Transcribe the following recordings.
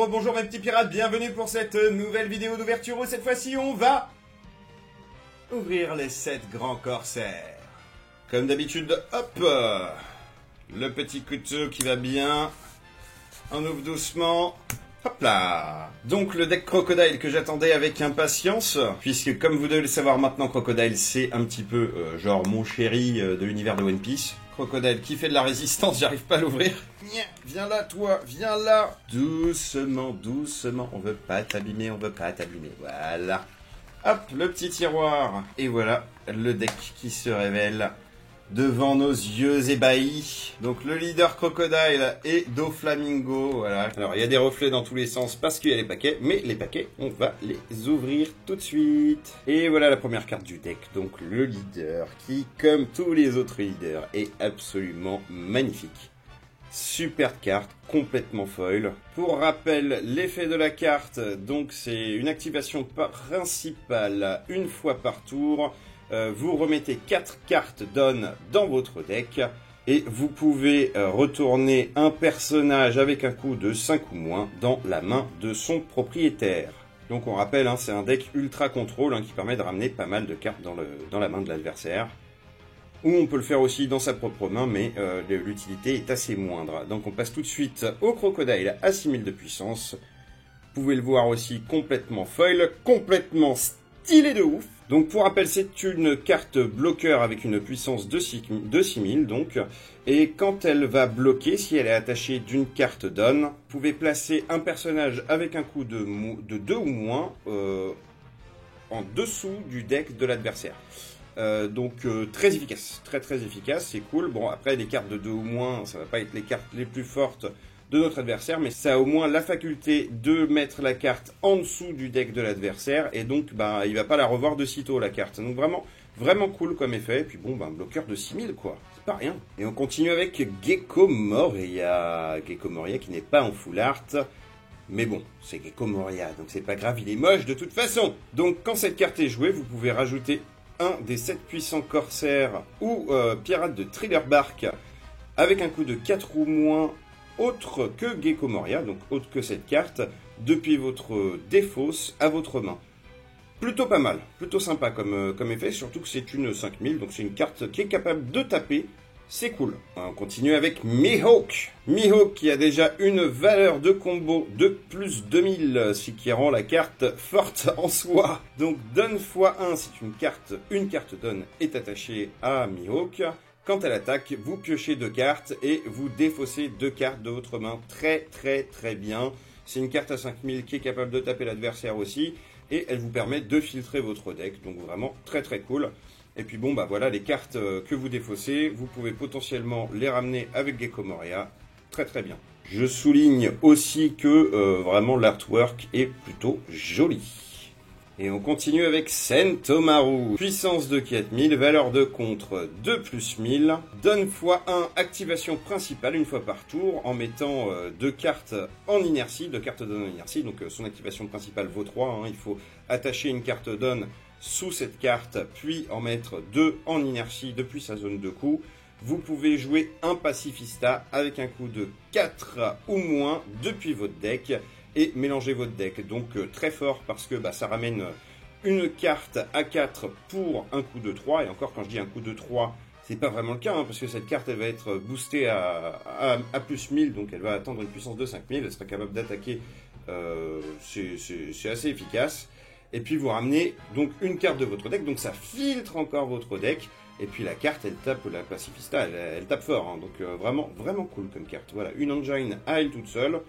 Bonjour mes petits pirates, bienvenue pour cette nouvelle vidéo d'ouverture où cette fois-ci on va ouvrir les 7 grands corsaires. Comme d'habitude, hop, le petit couteau qui va bien, on ouvre doucement, hop là. Donc le deck Crocodile que j'attendais avec impatience, puisque comme vous devez le savoir maintenant, Crocodile c'est un petit peu genre mon chéri de l'univers de One Piece. Crocodile qui fait de la résistance, j'arrive pas à l'ouvrir. Viens là toi, viens là. Doucement, doucement, on veut pas t'abîmer, on veut pas t'abîmer. Voilà. Hop, le petit tiroir. Et voilà, le deck qui se révèle devant nos yeux ébahis. Donc le leader Crocodile et Doflamingo, voilà. Alors il y a des reflets dans tous les sens parce qu'il y a les paquets, mais les paquets, on va les ouvrir tout de suite. Et voilà la première carte du deck, donc le leader qui, comme tous les autres leaders, est absolument magnifique. Super carte, complètement foil. Pour rappel, l'effet de la carte, donc c'est une activation principale une fois par tour. Vous remettez 4 cartes Dawn dans votre deck et vous pouvez retourner un personnage avec un coût de 5 ou moins dans la main de son propriétaire. Donc on rappelle, c'est un deck ultra contrôle qui permet de ramener pas mal de cartes dans la main de l'adversaire. Ou on peut le faire aussi dans sa propre main, mais l'utilité est assez moindre. Donc on passe tout de suite au Crocodile à 6000 de puissance. Vous pouvez le voir aussi complètement foil, complètement stylé de ouf. Donc pour rappel, c'est une carte bloqueur avec une puissance de 6000 donc. Et quand elle va bloquer, si elle est attachée d'une carte Dawn, vous pouvez placer un personnage avec un coût de 2 ou moins en dessous du deck de l'adversaire. Donc très efficace, très efficace, c'est cool. Bon, après les cartes de 2 ou moins, ça va pas être les cartes les plus fortes de notre adversaire, mais ça a au moins la faculté de mettre la carte en dessous du deck de l'adversaire, et donc il va pas la revoir de sitôt la carte. Donc vraiment cool comme effet, et puis bon, un bloqueur de 6000 quoi, c'est pas rien. Et on continue avec Gecko Moria. Gecko Moria qui n'est pas en full art, mais bon, c'est Gecko Moria, donc c'est pas grave, il est moche de toute façon. Donc quand cette carte est jouée, vous pouvez rajouter un des 7 puissants corsaires ou pirates de Thriller Bark avec un coût de 4 ou moins autre que Gecko Moria, donc autre que cette carte, depuis votre défausse à votre main. Plutôt pas mal, plutôt sympa comme effet, surtout que c'est une 5000, donc c'est une carte qui est capable de taper, c'est cool. On continue avec Mihawk. Mihawk qui a déjà une valeur de combo de plus 2000, ce qui rend la carte forte en soi. Donc Dawn x1, c'est une carte Dawn est attachée à Mihawk. Quand elle attaque, vous piochez 2 cartes et vous défaussez 2 cartes de votre main. Très bien. C'est une carte à 5000 qui est capable de taper l'adversaire aussi. Et elle vous permet de filtrer votre deck. Donc vraiment très cool. Et puis bon, voilà les cartes que vous défaussez. Vous pouvez potentiellement les ramener avec Gecko Moria. Très bien. Je souligne aussi que vraiment l'artwork est plutôt joli. Et on continue avec Sentomaru. Puissance de 4000, valeur de contre de plus 1000. Dawn x1, activation principale une fois par tour en mettant 2 cartes en inertie, 2 cartes Dawn en inertie. Donc son activation principale vaut 3. Il faut attacher une carte Dawn sous cette carte, puis en mettre 2 en inertie depuis sa zone de coup. Vous pouvez jouer un pacifista avec un coût de 4 ou moins depuis votre deck. Et mélanger votre deck, donc très fort parce que ça ramène une carte à 4 pour un coup de 3, et encore quand je dis un coup de 3, c'est pas vraiment le cas, parce que cette carte elle va être boostée à plus 1000, donc elle va atteindre une puissance de 5000, elle sera capable d'attaquer, c'est assez efficace. Et puis vous ramenez donc une carte de votre deck, donc ça filtre encore votre deck, et puis la carte elle tape, la pacifista, elle tape fort, donc vraiment cool comme carte. Voilà, une engine à elle toute seule,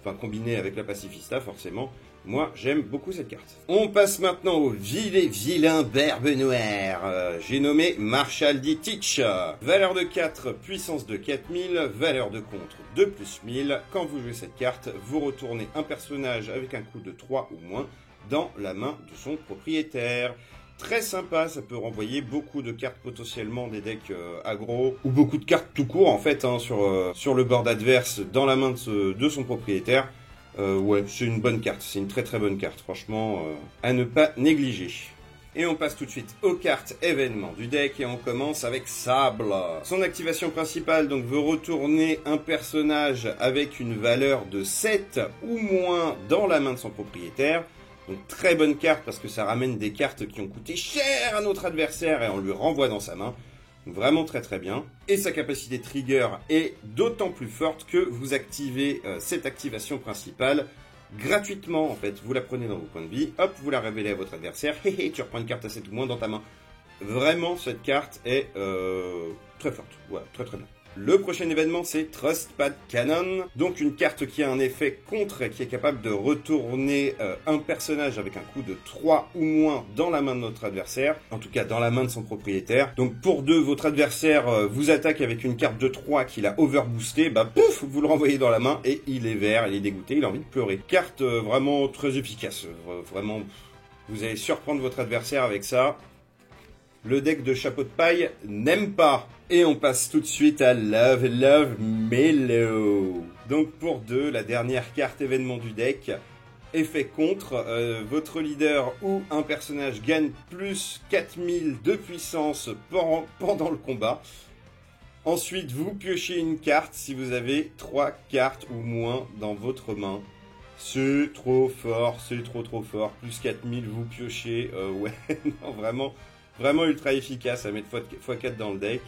enfin combinée avec la pacifista forcément. Moi j'aime beaucoup cette carte. On passe maintenant au vilain Barbe Noire. J'ai nommé Marshall D. Teach. Valeur de 4, puissance de 4000, valeur de contre de plus 1000. Quand vous jouez cette carte, vous retournez un personnage avec un coût de 3 ou moins dans la main de son propriétaire. Très sympa, ça peut renvoyer beaucoup de cartes potentiellement des decks aggro, ou beaucoup de cartes tout court en fait sur le board adverse dans la main de son propriétaire. Ouais, c'est une bonne carte, c'est une très bonne carte, franchement, à ne pas négliger. Et on passe tout de suite aux cartes événements du deck et on commence avec Sable. Son activation principale donc veut retourner un personnage avec une valeur de 7 ou moins dans la main de son propriétaire. Donc très bonne carte parce que ça ramène des cartes qui ont coûté cher à notre adversaire et on lui renvoie dans sa main. Donc vraiment très très bien. Et sa capacité trigger est d'autant plus forte que vous activez cette activation principale gratuitement en fait. Vous la prenez dans vos points de vie, hop, vous la révélez à votre adversaire, hé, tu reprends une carte à 7 ou moins dans ta main. Vraiment cette carte est très forte, ouais, très très bien. Le prochain événement, c'est Trustpad Cannon. Donc une carte qui a un effet contre et qui est capable de retourner un personnage avec un coût de 3 ou moins dans la main de notre adversaire. En tout cas, dans la main de son propriétaire. Donc pour 2, votre adversaire vous attaque avec une carte de 3 qu'il a overboosté. Bah pouf, vous le renvoyez dans la main et il est vert, il est dégoûté, il a envie de pleurer. Carte vraiment très efficace. Vraiment, vous allez surprendre votre adversaire avec ça. Le deck de chapeau de paille n'aime pas. Et on passe tout de suite à Love Mellow. Donc pour 2, la dernière carte événement du deck. Effet contre, votre leader ou un personnage gagne plus 4000 de puissance pendant le combat. Ensuite, vous piochez une carte si vous avez 3 cartes ou moins dans votre main. C'est trop fort, c'est trop fort. Plus 4000, vous piochez. Ouais, non, vraiment ultra efficace à mettre x4 dans le deck.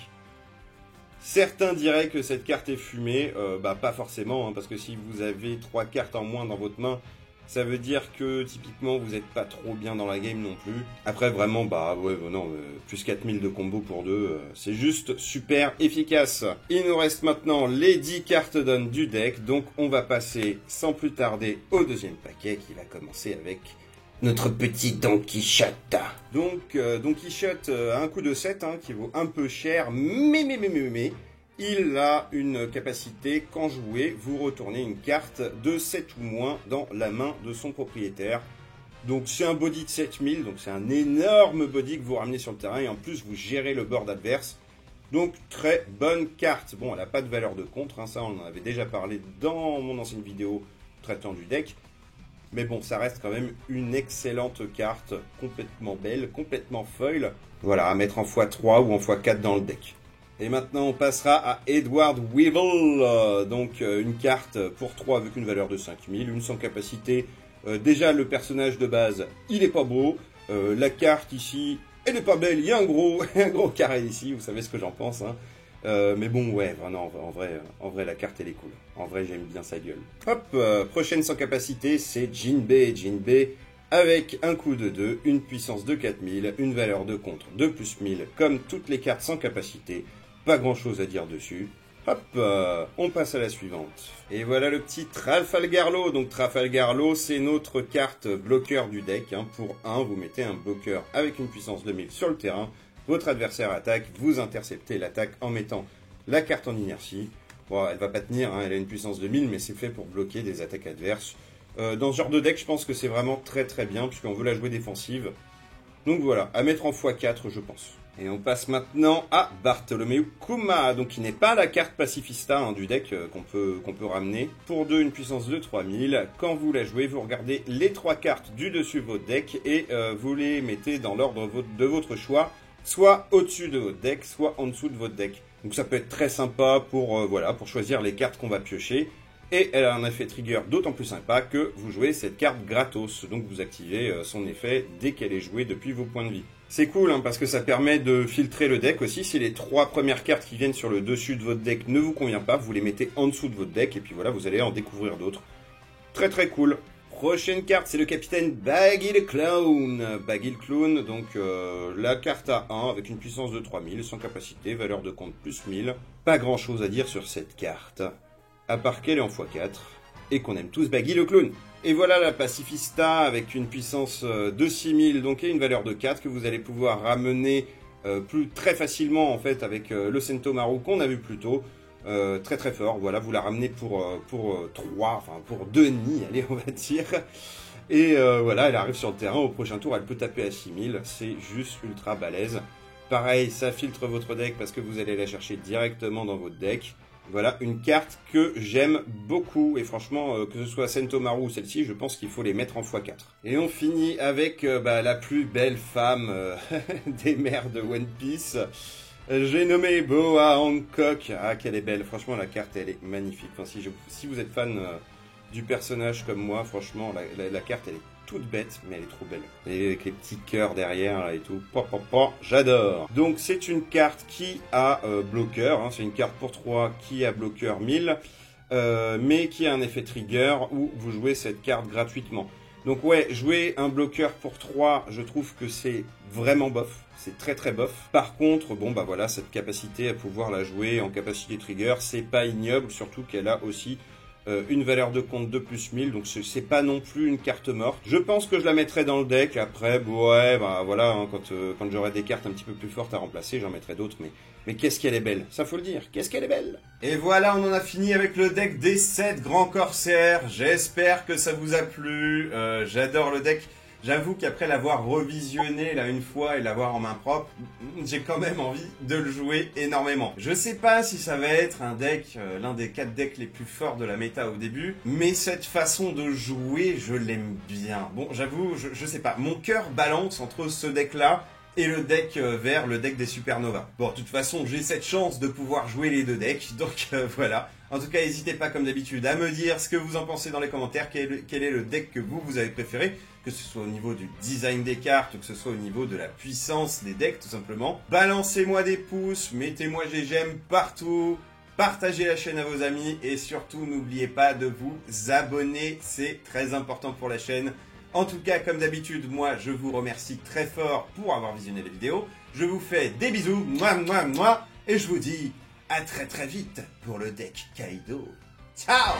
Certains diraient que cette carte est fumée, bah pas forcément, hein, parce que si vous avez 3 cartes en moins dans votre main, ça veut dire que typiquement vous n'êtes pas trop bien dans la game non plus. Après vraiment, bah ouais, non, plus 4000 de combo pour 2, c'est juste super efficace. Il nous reste maintenant les 10 cartes down du deck, donc on va passer sans plus tarder au deuxième paquet qui va commencer avec notre petit Don Quichotte. Donc, Don Quichotte a un coût de 7, hein, qui vaut un peu cher, mais, il a une capacité, quand joué, vous retournez une carte de 7 ou moins dans la main de son propriétaire. Donc c'est un body de 7000, donc c'est un énorme body que vous ramenez sur le terrain, et en plus vous gérez le board adverse. Donc très bonne carte. Bon, elle n'a pas de valeur de contre, hein, ça on en avait déjà parlé dans mon ancienne vidéo traitant du deck. Mais bon, ça reste quand même une excellente carte, complètement belle, complètement foil. Voilà, à mettre en x3 ou en x4 dans le deck. Et maintenant, on passera à Edward Weevil. Donc, une carte pour 3 avec une valeur de 5000, une sans capacité. Déjà, le personnage de base, il est pas beau. La carte ici, elle est pas belle. Il y a un gros carré ici, vous savez ce que j'en pense, hein. Mais bon, ouais, non, en vrai, la carte, elle est cool. En vrai, j'aime bien sa gueule. Hop, prochaine sans capacité, c'est Jinbei. Jinbei, avec un coût de 2, une puissance de 4000, une valeur de contre de plus 1000, comme toutes les cartes sans capacité. Pas grand chose à dire dessus. Hop, on passe à la suivante. Et voilà le petit Trafalgarlo. Donc Trafalgarlo, c'est notre carte bloqueur du deck, hein. Pour 1, vous mettez un bloqueur avec une puissance de 1000 sur le terrain. Votre adversaire attaque, vous interceptez l'attaque en mettant la carte en inertie. Bon, elle va pas tenir, hein, elle a une puissance de 1000, mais c'est fait pour bloquer des attaques adverses. Dans ce genre de deck, je pense que c'est vraiment très bien, puisqu'on veut la jouer défensive. Donc voilà, à mettre en x4, je pense. Et on passe maintenant à Bartholomew Kuma, donc qui n'est pas la carte pacifista, hein, du deck qu'on peut ramener. Pour 2, une puissance de 3000. Quand vous la jouez, vous regardez les 3 cartes du dessus de votre deck et vous les mettez dans l'ordre de votre choix. Soit au-dessus de votre deck, soit en dessous de votre deck. Donc ça peut être très sympa pour, pour choisir les cartes qu'on va piocher. Et elle a un effet trigger d'autant plus sympa que vous jouez cette carte gratos. Donc vous activez son effet dès qu'elle est jouée depuis vos points de vie. C'est cool, hein, parce que ça permet de filtrer le deck aussi. Si les 3 premières cartes qui viennent sur le dessus de votre deck ne vous conviennent pas, vous les mettez en dessous de votre deck. Et puis voilà, vous allez en découvrir d'autres. Très cool. Prochaine carte, c'est le capitaine Baggy le Clown. Baggy le Clown, donc la carte à 1 avec une puissance de 3000, sans capacité, valeur de compte plus 1000. Pas grand chose à dire sur cette carte, à part qu'elle est en x4 et qu'on aime tous Baggy le Clown. Et voilà la Pacifista avec une puissance de 6000, donc et une valeur de 4 que vous allez pouvoir ramener très facilement en fait avec le Sentomaru qu'on a vu plus tôt. Très fort, voilà, vous la ramenez pour 3, enfin pour 2 nids, allez, on va dire. Et voilà, elle arrive sur le terrain, au prochain tour, elle peut taper à 6000, c'est juste ultra balèze. Pareil, ça filtre votre deck parce que vous allez la chercher directement dans votre deck. Voilà, une carte que j'aime beaucoup. Et franchement, que ce soit Sentomaru ou celle-ci, je pense qu'il faut les mettre en x4. Et on finit avec la plus belle femme des mers de One Piece. J'ai nommé Boa Hancock. Ah, qu'elle est belle. Franchement, la carte, elle est magnifique. Enfin, si vous êtes fan du personnage comme moi, franchement, la carte, elle est toute bête, mais elle est trop belle. Et avec les petits cœurs derrière là, et tout. J'adore. Donc, c'est une carte qui a bloqueur. Hein, c'est une carte pour 3 qui a bloqueur 1000. Mais qui a un effet trigger où vous jouez cette carte gratuitement. Donc ouais, jouer un bloqueur pour 3, je trouve que c'est vraiment bof. C'est très très bof. Par contre, bon bah voilà, cette capacité à pouvoir la jouer en capacité trigger, c'est pas ignoble, surtout qu'elle a aussi une valeur de compte de plus 1000, donc c'est pas non plus une carte morte. Je pense que je la mettrai dans le deck, après, ouais, bah voilà, hein, quand j'aurai des cartes un petit peu plus fortes à remplacer, j'en mettrai d'autres, mais qu'est-ce qu'elle est belle, ça faut le dire, qu'est-ce qu'elle est belle. Et voilà, on en a fini avec le deck des 7 grands corsaires, j'espère que ça vous a plu, j'adore le deck. J'avoue qu'après l'avoir revisionné là une fois et l'avoir en main propre, j'ai quand même envie de le jouer énormément. Je sais pas si ça va être un deck, l'un des 4 decks les plus forts de la méta au début, mais cette façon de jouer, je l'aime bien. Bon, j'avoue, je sais pas, mon cœur balance entre ce deck là et le deck vert, le deck des Supernovas. Bon, de toute façon, j'ai cette chance de pouvoir jouer les deux decks, donc voilà. En tout cas, n'hésitez pas, comme d'habitude, à me dire ce que vous en pensez dans les commentaires, quel est le deck que vous avez préféré, que ce soit au niveau du design des cartes, ou que ce soit au niveau de la puissance des decks, tout simplement. Balancez-moi des pouces, mettez-moi des j'aime partout, partagez la chaîne à vos amis, et surtout, n'oubliez pas de vous abonner, c'est très important pour la chaîne. En tout cas, comme d'habitude, moi, je vous remercie très fort pour avoir visionné la vidéo. Je vous fais des bisous, et je vous dis à très très vite pour le deck Kaido. Ciao!